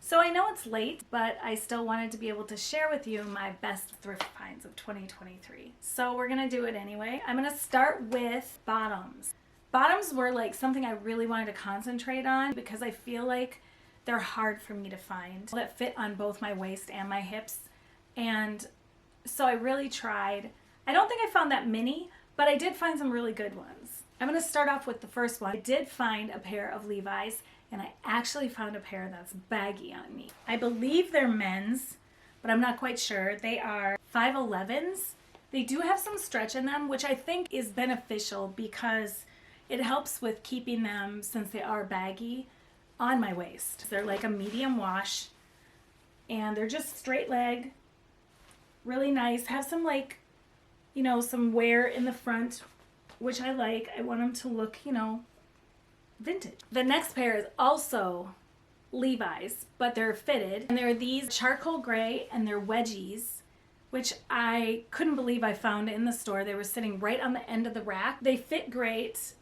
So I know it's late, but I still wanted to be able to share with you my best thrift finds of 2023. So we're gonna do it anyway. I'm gonna start with bottoms. Bottoms were like something I really wanted to concentrate on because I feel like they're hard for me to find that fit on both my waist and my hips. And so I really tried. I don't think I found that many, but I did find some really good ones. I'm gonna start off with the first one. I did find a pair of Levi's, and I actually found a pair that's baggy on me. I believe they're men's, but I'm not quite sure. They are 511s. They do have some stretch in them, which I think is beneficial because it helps with keeping them, since they are baggy, on my waist. They're like a medium wash, and they're just straight leg, really nice. Have some like, you know, some wear in the front, which I like. I want them to look, you know, vintage. The next pair is also Levi's, but they're fitted, and they're these charcoal gray, and they're wedgies, which I couldn't believe I found in the store. They were sitting right on the end of the rack. They fit great.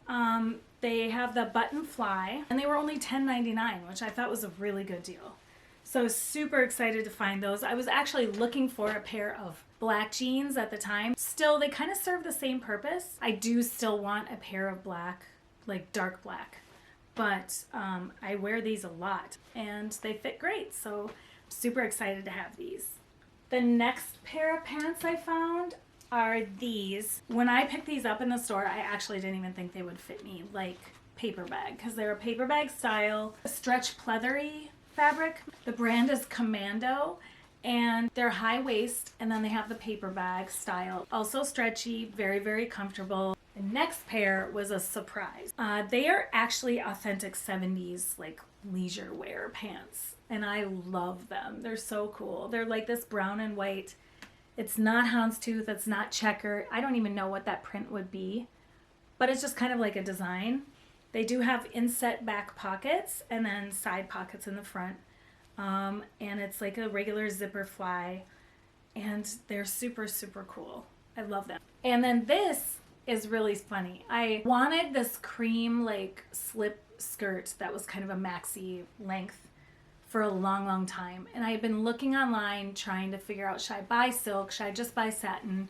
They have the button fly, and they were only $10.99, which I thought was a really good deal. So I was super excited to find those. I was actually looking for a pair of black jeans at the time. Still, they kind of serve the same purpose. I do still want a pair of black, like dark black, but I wear these a lot and they fit great. So I'm super excited to have these. The next pair of pants I found are these. When I picked these up in the store, I actually didn't even think they would fit me like paper bag, because they're a paper bag style, stretch pleathery fabric. The brand is Commando, and they're high waist, and then they have the paper bag style. Also stretchy, very, very comfortable. The next pair was a surprise. They are actually authentic 70s like leisure wear pants, and I love them. They're so cool. They're like this brown and white. It's not houndstooth, it's not checker. I don't even know what that print would be, but it's just kind of like a design. They do have inset back pockets and then side pockets in the front. And it's like a regular zipper fly, and they're super, super cool. I love them. And then this is really funny. I wanted this cream like slip skirt that was kind of a maxi length for a long, long time. And I had been looking online trying to figure out, should I buy silk? Should I just buy satin?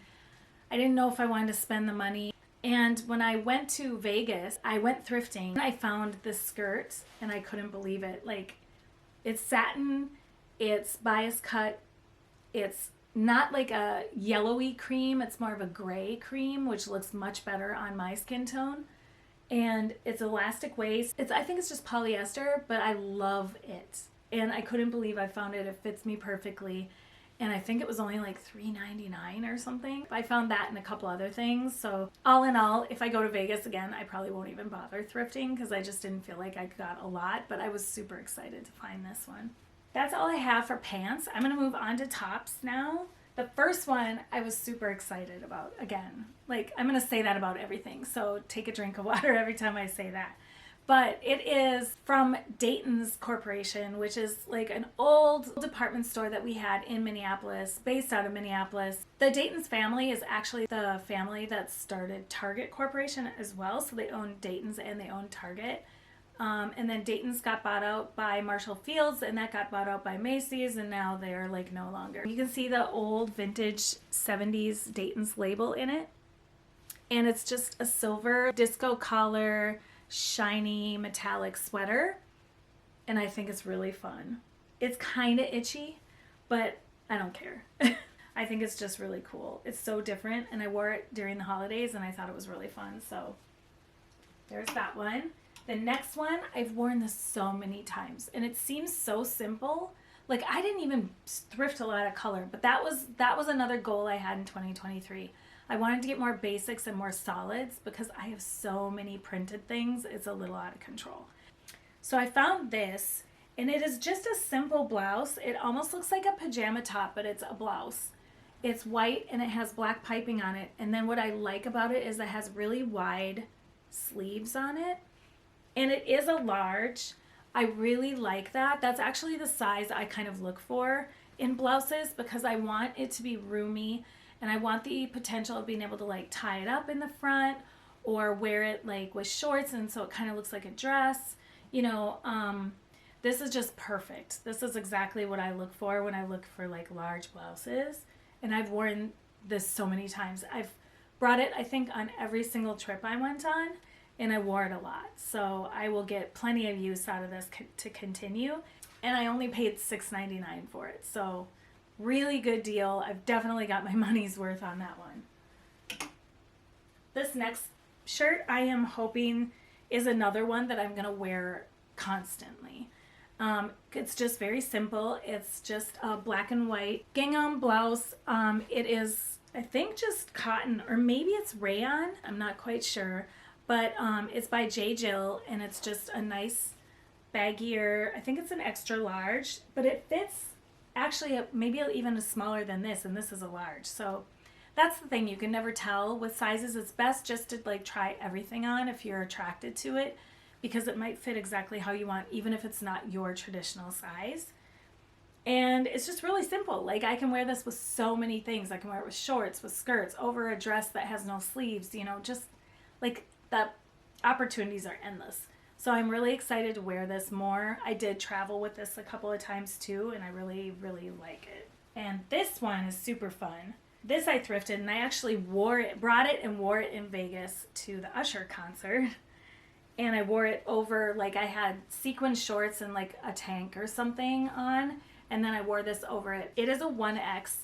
I didn't know if I wanted to spend the money. And when I went to Vegas, I went thrifting, and I found this skirt, and I couldn't believe it. Like, it's satin, it's bias cut, it's not like a yellowy cream, it's more of a gray cream, which looks much better on my skin tone. And it's elastic waist. I think it's just polyester, but I love it. And I couldn't believe I found it. It fits me perfectly. And I think it was only like $3.99 or something. I found that and a couple other things. So all in all, if I go to Vegas again, I probably won't even bother thrifting because I just didn't feel like I got a lot, but I was super excited to find this one. That's all I have for pants. I'm gonna move on to tops now. The first one I was super excited about. Again, like I'm gonna say that about everything, so take a drink of water every time I say that. But it is from Dayton's Corporation, which is like an old department store that we had in Minneapolis, based out of Minneapolis. The Dayton's family is actually the family that started Target Corporation as well. So they own Dayton's and they own Target. And then Dayton's got bought out by Marshall Fields, and that got bought out by Macy's, and now they're like no longer. You can see the old vintage 70s Dayton's label in it. And it's just a silver disco collar, shiny metallic sweater, and I think it's really fun. It's kind of itchy, but I don't care. I think it's just really cool. It's so different, and I wore it during the holidays and I thought it was really fun. So there's that one. The next one, I've worn this so many times, and it seems so simple. Like I didn't even thrift a lot of color, but that was another goal I had in 2023. I wanted to get more basics and more solids because I have so many printed things. It's a little out of control. So I found this, and it is just a simple blouse. It almost looks like a pajama top, but it's a blouse. It's white and it has black piping on it. And then what I like about it is it has really wide sleeves on it. And it is a large. I really like that. That's actually the size I kind of look for in blouses because I want it to be roomy. And I want the potential of being able to like tie it up in the front or wear it like with shorts, and so it kind of looks like a dress. You know, This is just perfect. This is exactly what I look for when I look for like large blouses. And I've worn this so many times. I've brought it, I think, on every single trip I went on, and I wore it a lot. So I will get plenty of use out of this to continue. And I only paid $6.99 for it. So really good deal. I've definitely got my money's worth on that one. This next shirt I am hoping is another one that I'm going to wear constantly. It's just very simple. It's just a black and white gingham blouse. It is, I think, just cotton, or maybe it's rayon. I'm not quite sure. But it's by J. Jill, and it's just a nice baggier, I think it's an extra large, but it fits actually maybe even smaller than this, and this is a large. So that's the thing, you can never tell with sizes. It's best just to like try everything on if you're attracted to it, because it might fit exactly how you want, even if it's not your traditional size. And it's just really simple. Like, I can wear this with so many things. I can wear it with shorts, with skirts, over a dress that has no sleeves, you know, just like the opportunities are endless. So I'm really excited to wear this more. I did travel with this a couple of times too, and I really, really like it. And this one is super fun. This I thrifted, and I actually brought it and wore it in Vegas to the Usher concert. And I wore it over, like, I had sequin shorts and like a tank or something on, and then I wore this over it. It is a 1X,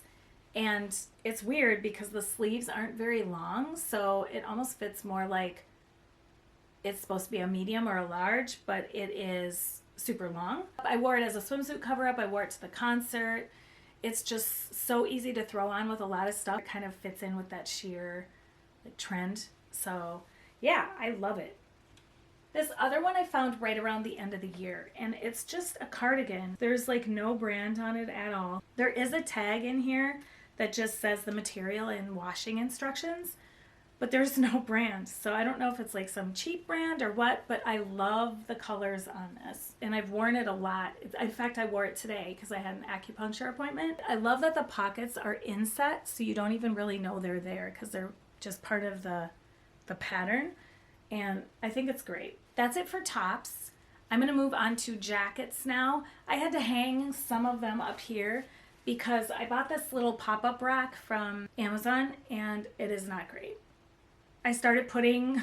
and it's weird because the sleeves aren't very long, so it almost fits more like it's supposed to be a medium or a large, but it is super long. I wore it as a swimsuit cover-up. I wore it to the concert. It's just so easy to throw on with a lot of stuff. It kind of fits in with that sheer like trend. So yeah, I love it. This other one I found right around the end of the year, and it's just a cardigan. There's like no brand on it at all. There is a tag in here that just says the material and washing instructions, but there's no brand. So I don't know if it's like some cheap brand or what, but I love the colors on this, and I've worn it a lot. In fact, I wore it today because I had an acupuncture appointment. I love that the pockets are inset, so you don't even really know they're there because they're just part of the pattern. And I think it's great. That's it for tops. I'm gonna move on to jackets now. I had to hang some of them up here because I bought this little pop-up rack from Amazon, and it is not great. I started putting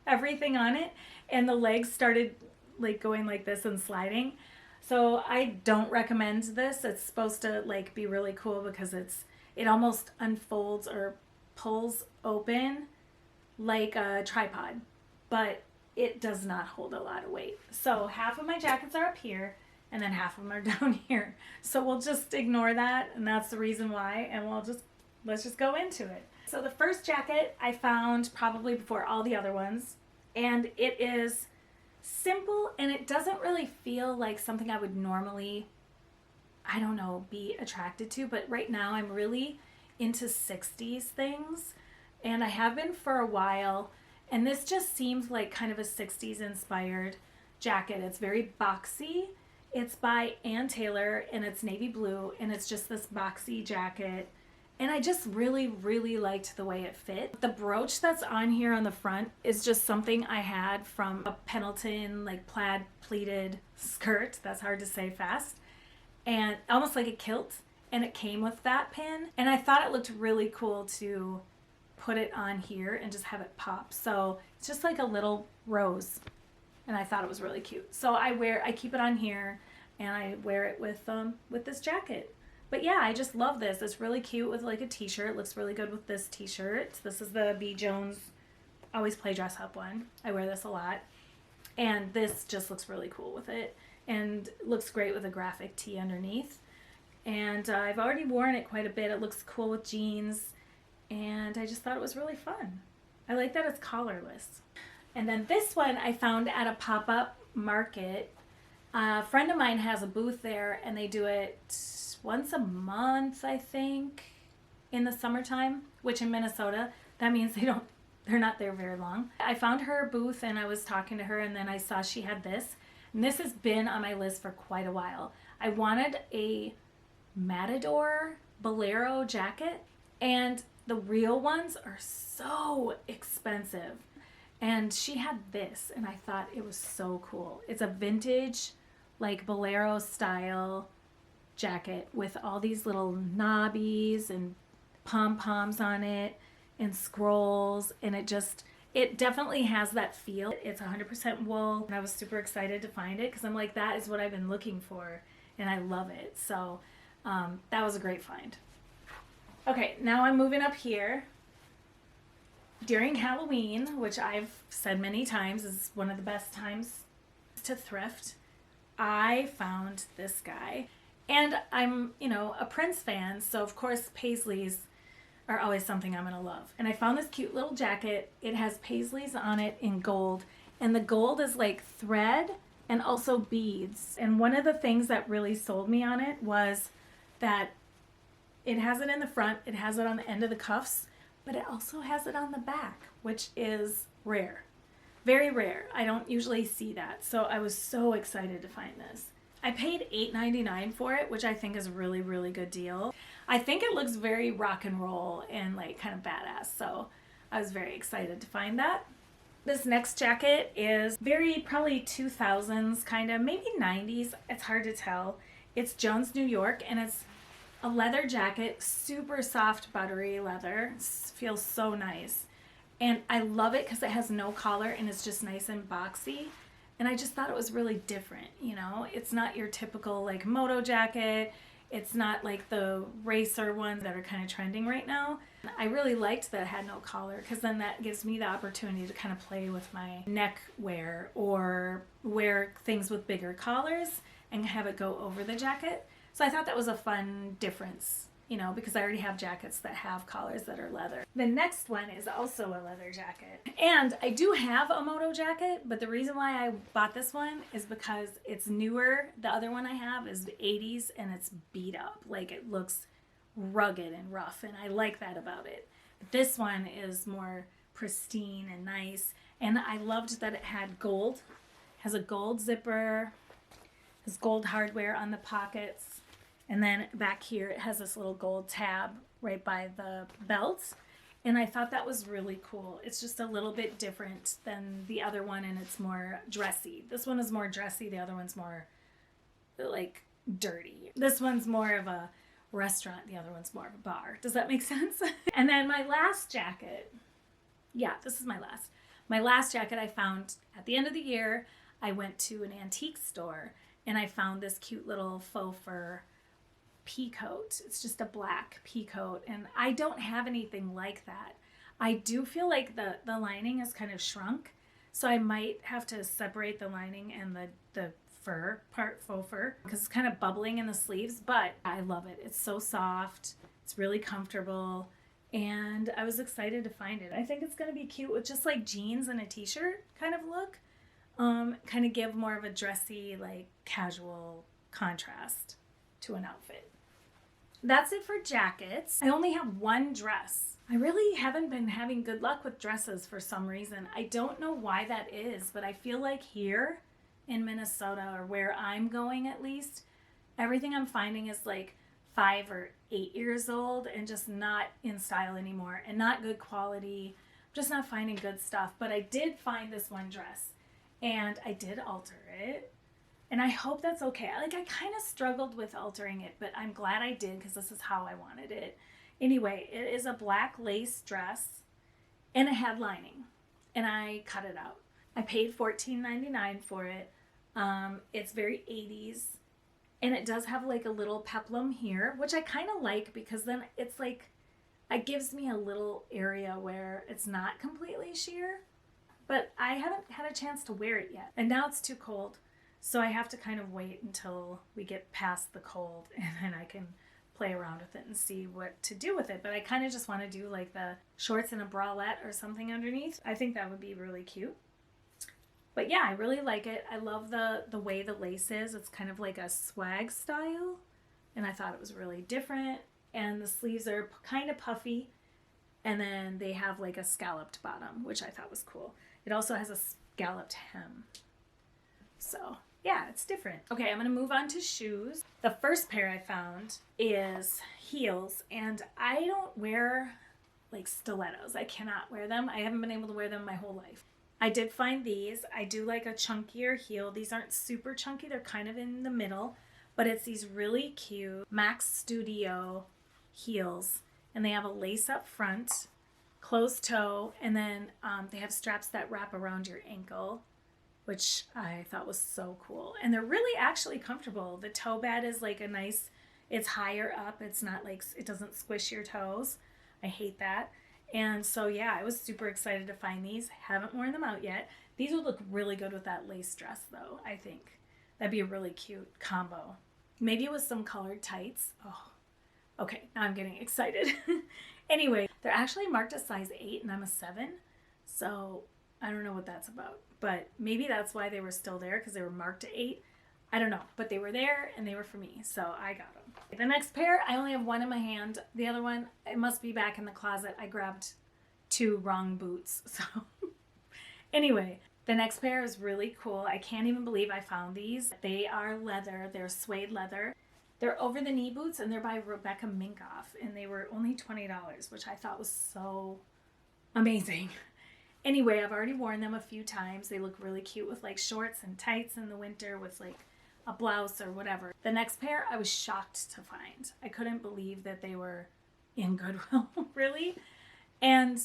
everything on it, and the legs started like going like this and sliding. So I don't recommend this. It's supposed to like be really cool because it almost unfolds or pulls open like a tripod, but it does not hold a lot of weight. So half of my jackets are up here, and then half of them are down here. So we'll just ignore that, and that's the reason why, and let's just go into it. So the first jacket I found probably before all the other ones, and it is simple, and it doesn't really feel like something I would normally, I don't know, be attracted to, but right now I'm really into 60s things, and I have been for a while, and this just seems like kind of a 60s inspired jacket. It's very boxy. It's by Ann Taylor, and it's navy blue, and it's just this boxy jacket. And I just really, really liked the way it fit. The brooch that's on here on the front is just something I had from a Pendleton like plaid pleated skirt. That's hard to say fast. And almost like a kilt. And it came with that pin. And I thought it looked really cool to put it on here and just have it pop. So it's just like a little rose. And I thought it was really cute. So I keep it on here, and I wear it with this jacket. But yeah, I just love this. It's really cute with like a t-shirt. It looks really good with this t-shirt. This is the B. Jones Always Play Dress Up one. I wear this a lot. And this just looks really cool with it. And looks great with a graphic tee underneath. And I've already worn it quite a bit. It looks cool with jeans. And I just thought it was really fun. I like that it's collarless. And then this one I found at a pop-up market. A friend of mine has a booth there, and they do it once a month, I think, in the summertime, which in Minnesota, that means they're not there very long. I found her booth, and I was talking to her, and then I saw she had this. And this has been on my list for quite a while. I wanted a Matador Bolero jacket, and the real ones are so expensive. And she had this, and I thought it was so cool. It's a vintage like bolero style jacket with all these little knobbies and pom-poms on it and scrolls, and it definitely has that feel. It's 100% wool, and I was super excited to find it because I'm like, that is what I've been looking for, and I love it. So that was a great find. Okay, now I'm moving up here. During Halloween, which I've said many times is one of the best times to thrift, I found this guy. And I'm, a Prince fan, so of course paisleys are always something I'm going to love. And I found this cute little jacket. It has paisleys on it in gold, and the gold is like thread and also beads. And one of the things that really sold me on it was that it has it in the front, it has it on the end of the cuffs, but it also has it on the back, which is rare. Very rare. I don't usually see that. So I was so excited to find this. I paid $8.99 for it, which I think is a really, really good deal. I think it looks very rock and roll and like kind of badass. So I was very excited to find that. This next jacket is very probably 2000s kind of, maybe 90s. It's hard to tell. It's Jones, New York, and it's a leather jacket, super soft, buttery leather. Feels so nice. And I love it because it has no collar and it's just nice and boxy. And I just thought it was really different, It's not your typical like moto jacket. It's not like the racer ones that are kind of trending right now. I really liked that it had no collar because then that gives me the opportunity to kind of play with my neck wear or wear things with bigger collars and have it go over the jacket. So I thought that was a fun difference, because I already have jackets that have collars that are leather. The next one is also a leather jacket. And I do have a moto jacket, but the reason why I bought this one is because it's newer. The other one I have is the 80s and it's beat up. Like it looks rugged and rough, and I like that about it. But this one is more pristine and nice. And I loved that it had gold. It has a gold zipper, has gold hardware on the pockets. And then back here, it has this little gold tab right by the belt. And I thought that was really cool. It's just a little bit different than the other one, and it's more dressy. This one is more dressy. The other one's more like dirty. This one's more of a restaurant. The other one's more of a bar. Does that make sense? And then my last jacket. Yeah, this is my last. My last jacket I found at the end of the year. I went to an antique store and I found this cute little faux fur pea coat. It's just a black pea coat, and I don't have anything like that. I do feel like the lining is kind of shrunk, so I might have to separate the lining and the fur part, faux fur, because it's kind of bubbling in the sleeves, but I love it. It's so soft, it's really comfortable, and I was excited to find it. I think it's going to be cute with just like jeans and a t-shirt kind of look, kind of give more of a dressy, like casual contrast to an outfit. That's it for jackets. I only have one dress. I really haven't been having good luck with dresses for some reason. I don't know why that is, but I feel like here in Minnesota, or where I'm going at least, everything I'm finding is like 5 or 8 years old and just not in style anymore and not good quality. I'm just not finding good stuff. But I did find this one dress and I did alter it. And I hope that's okay. I kind of struggled with altering it, but I'm glad I did because this is how I wanted it. Anyway, it is a black lace dress and it had lining, and I cut it out. I paid $14.99 for it. It's very 80s, and it does have like a little peplum here, which I kind of like because then it's like, it gives me a little area where it's not completely sheer, but I haven't had a chance to wear it yet. And now it's too cold. So I have to kind of wait until we get past the cold, and then I can play around with it and see what to do with it. But I kind of just want to do like the shorts and a bralette or something underneath. I think that would be really cute. But yeah, I really like it. I love the way the lace is. It's kind of like a swag style, and I thought it was really different. And the sleeves are kind of puffy, and then they have like a scalloped bottom, which I thought was cool. It also has a scalloped hem. So yeah, it's different. Okay, I'm gonna move on to shoes. The first pair I found is heels, and I don't wear like stilettos. I cannot wear them. I haven't been able to wear them my whole life. I did find these. I do like a chunkier heel. These aren't super chunky. They're kind of in the middle, but it's these really cute Max Studio heels, and they have a lace up front, closed toe, and then they have straps that wrap around your ankle, which I thought was so cool. And they're really actually comfortable. The toe bed is like a nice, it's higher up. It's not like, it doesn't squish your toes. I hate that. And so, yeah, I was super excited to find these. Haven't worn them out yet. These would look really good with that lace dress, though, I think. That'd be a really cute combo. Maybe with some colored tights. Oh, okay, now I'm getting excited. Anyway, they're actually marked a size 8 and I'm a 7. So I don't know what that's about. But maybe that's why they were still there, because they were marked to 8. I don't know. But they were there and they were for me. So I got them. The next pair, I only have one in my hand. The other one, it must be back in the closet. I grabbed 2 wrong boots. So anyway, the next pair is really cool. I can't even believe I found these. They are leather. They're suede leather. They're over the knee boots, and they're by Rebecca Minkoff, and they were only $20, which I thought was so amazing. Anyway, I've already worn them a few times. They look really cute with like shorts and tights in the winter with like a blouse or whatever. The next pair I was shocked to find. I couldn't believe that they were in Goodwill, really. And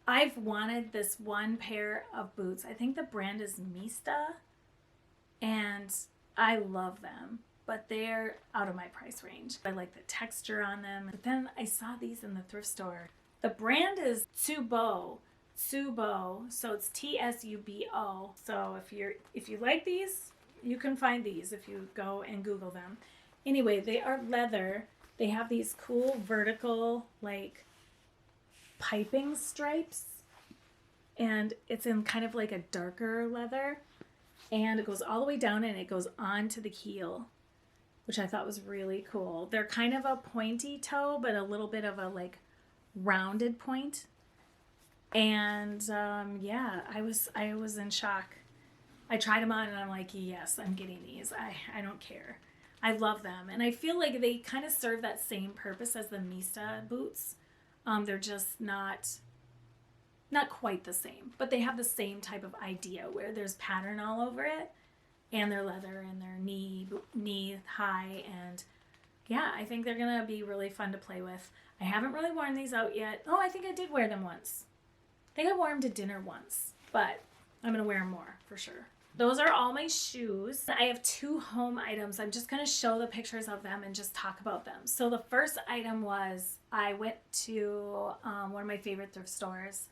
I've wanted this one pair of boots. I think the brand is Mista, and I love them. But they're out of my price range. I like the texture on them. But then I saw these in the thrift store. The brand is Tsubo, so it's Tsubo. So if you like these, you can find these if you go and Google them. Anyway, they are leather. They have these cool vertical like piping stripes, and it's in kind of like a darker leather, and it goes all the way down and it goes onto the heel, which I thought was really cool. They're kind of a pointy toe, but a little bit of a like rounded point. And yeah, I was in shock. I tried them on and I'm like, yes, I'm getting these. I don't care. I love them. And I feel like they kind of serve that same purpose as the Mista boots. They're just not quite the same, but they have the same type of idea where there's pattern all over it. And they're leather and they're knee high, and yeah, I think they're gonna be really fun to play with. I haven't really worn these out yet. Oh, I think I did wear them once. I think I wore them to dinner once, but I'm gonna wear them more for sure. Those are all my shoes. I have 2 home items. I'm just gonna show the pictures of them and just talk about them. So the first item was I went to one of my favorite thrift stores,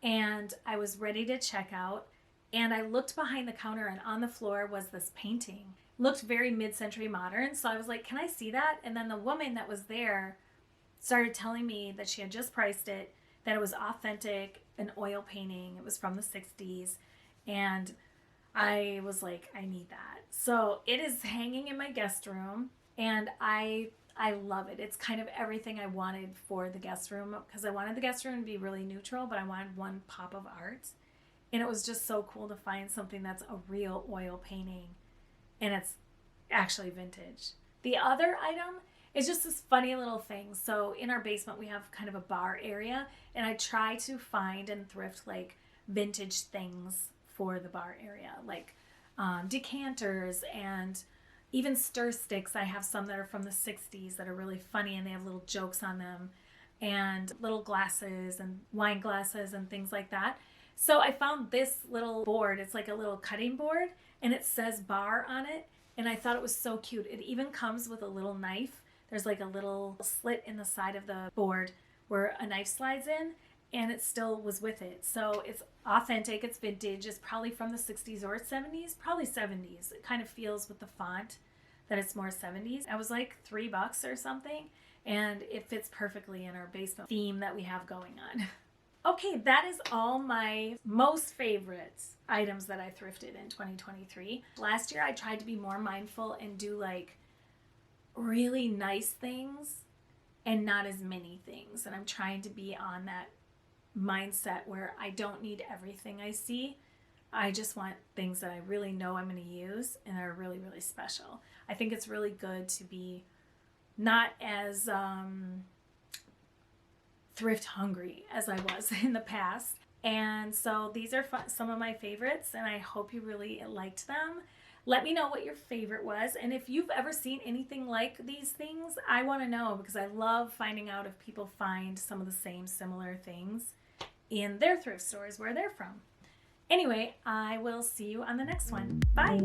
and I was ready to check out. And I looked behind the counter, and on the floor was this painting. It looked very mid-century modern. So I was like, can I see that? And then the woman that was there started telling me that she had just priced it, that it was authentic, an oil painting. It was from the 60s. And I was like, I need that. So it is hanging in my guest room, and I love it. It's kind of everything I wanted for the guest room, because I wanted the guest room to be really neutral, but I wanted one pop of art. And it was just so cool to find something that's a real oil painting, and it's actually vintage. The other item is just this funny little thing. So in our basement, we have kind of a bar area, and I try to find and thrift like vintage things for the bar area, like decanters and even stir sticks. I have some that are from the 60s that are really funny, and they have little jokes on them, and little glasses and wine glasses and things like that. So I found this little board. It's like a little cutting board, and it says bar on it, and I thought it was so cute. It even comes with a little knife. There's like a little slit in the side of the board where a knife slides in, and it still was with it. So it's authentic, it's vintage, it's probably from the 60s or 70s, probably 70s. It kind of feels with the font that it's more 70s. I was like $3 or something, and it fits perfectly in our basement theme that we have going on. Okay, that is all my most favorite items that I thrifted in 2023. Last year I tried to be more mindful and do like really nice things and not as many things. And I'm trying to be on that mindset where I don't need everything I see. I just want things that I really know I'm going to use and are really, really special. I think it's really good to be not as thrift hungry as I was in the past. And so these are some of my favorites, and I hope you really liked them. Let me know what your favorite was, and if you've ever seen anything like these things, I want to know, because I love finding out if people find some of the same similar things in their thrift stores where they're from. Anyway, I will see you on the next one. Bye!